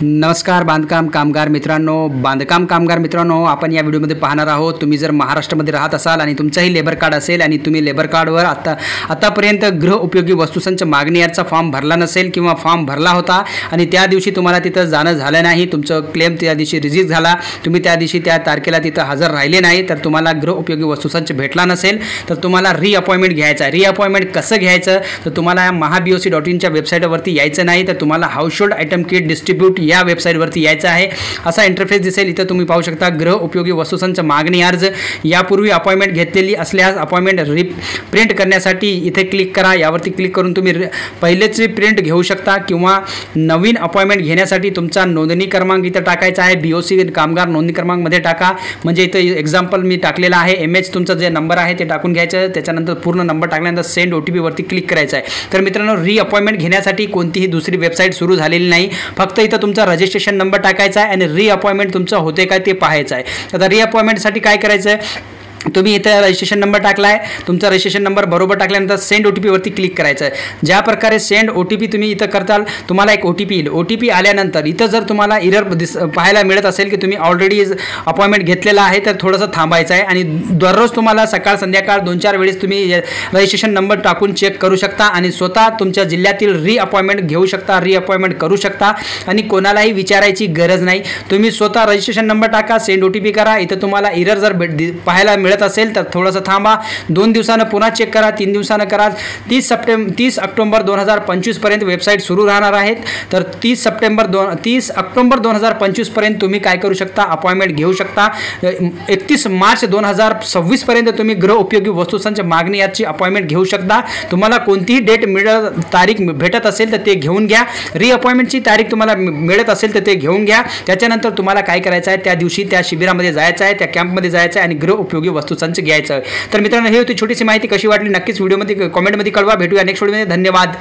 नमस्कार बांधकाम कामगार मित्रांनो, आपण या व्हिडिओमध्ये पाहणार आहोत. तुम्ही जर महाराष्ट्रामध्ये राहत असाल आणि तुमचाही लेबर कार्ड असेल आणि तुम्ही लेबर कार्डवर आतापर्यंत गृह उपयोगी वस्तूंच्या मागणी याचा फॉर्म भरला नसेल किंवा फॉर्म भरला होता आणि त्या दिवशी तुम्हाला तिथं जाणं झालं नाही, तुमचं क्लेम त्या दिवशी रिजेक्ट झाला, तुम्ही त्या दिवशी त्या तारखेला तिथं हजर राहिले नाही, तर तुम्हाला गृह उपयोगी वस्तूंचा भेटला नसेल तर तुम्हाला रिअपॉइंटमेंट घ्यायचं आहे. रिअपॉइंटमेंट कसं घ्यायचं तर तुम्हाला महाBOC.in वेबसाईटवरती यायचं नाही, तर तुम्हाला house hold item kit distribute या वेबसाईटवरती यायचं आहे. असा इंटरफेस दिसेल. इथं तुम्ही पाहू शकता गृह उपयोगी वस्तूंचा मागणी अर्ज. यापूर्वी अपॉइंटमेंट घेतलेली असल्यास अपॉइंटमेंट प्रिंट करण्यासाठी इथे क्लिक करा. यावरती क्लिक करून तुम्ही पहिलेची प्रिंट घेऊ शकता किंवा नवीन अपॉइंटमेंट घेण्यासाठी तुमचा नोंदणी क्रमांक इथं टाकायचा आहे. BOC कामगार नोंदणी क्रमांक मध्ये टाका. म्हणजे इथं एक्झाम्पल मी टाकलेला आहे. MH तुमचा जे नंबर आहे ते टाकून घ्यायचं. त्याच्यानंतर पूर्ण नंबर टाकल्यानंतर सेंड OTP वरती क्लिक करायचं आहे. तर मित्रांनो, रिअपॉइंटमेंट घेण्यासाठी कोणतीही दुसरी वेबसाईट सुरू झालेली नाही. फक्त इथं तुमचा रजिस्ट्रेशन नंबर टाकायचा आहे आणि रिअपॉइंटमेंट तुमचं होते काय ते पाहायचं आहे. आता रिअपॉइंटमेंटसाठी काय करायचं आहे, तुम्ही इथे रजिस्ट्रेशन नंबर टाकला आहे. तुमचा रजिस्ट्रेशन नंबर बरोबर टाकल्यानंतर सेंड OTP वरती क्लिक करायचं आहे. ज्या प्रकारे सेंड OTP तुम्ही इथं करताल तुम्हाला एक OTP येईल. OTP आल्यानंतर इथं जर तुम्हाला एरर पाहायला मिळत असेल की तुम्ही ऑलरेडी अपॉइंटमेंट घेतलेला आहे तर थोडंसं थांबायचं आहे आणि दररोज तुम्हाला सकाळ संध्याकाळ 2-4 वेळेस तुम्ही रजिस्ट्रेशन नंबर टाकून चेक करू शकता आणि स्वतः तुमच्या जिल्ह्यातील रिअपॉइंटमेंट घेऊ शकता, रिअपॉइंटमेंट करू शकता आणि कोणालाही विचारायची गरज नाही. तुम्ही स्वतः रजिस्ट्रेशन नंबर टाका, सेंड OTP करा. इथं तुम्हाला एरर जर पाहायला मिळत असेल तर थोडंसं थांबा. 2 दिवसानं पुन्हा चेक करा, 3 दिवसानं करा. 30 ऑक्टोबर 2025 पर्यंत वेबसाईट सुरू राहणार आहेत. तर 30 ऑक्टोबर 2025 पर्यंत तुम्ही काय करू शकता, अपॉइंटमेंट घेऊ शकता. 31 मार्च 2026 पर्यंत तुम्ही गृह उपयोगी वस्तूंच्या मागणी याची अपॉइंटमेंट घेऊ शकता. तुम्हाला कोणतीही डेट तारीख भेटत असेल तर ते घेऊन घ्या. रिअपॉइंटमेंटची तारीख तुम्हाला मिळत असेल तर ते घेऊन घ्या. त्याच्यानंतर तुम्हाला काय करायचं आहे, त्या दिवशी त्या शिबिरामध्ये जायचं आहे, त्या कॅम्पमध्ये जायचं आहे आणि गृह उपयोगी वस्तूंचं घ्यायचं. तर मित्रांनो, ही होती छोटीशी माहिती. कशी वाटली नक्कीच व्हिडिओमध्ये कमेंटमध्ये कळवा. भेटूया नेक्स्ट व्हिडिओमध्ये. धन्यवाद.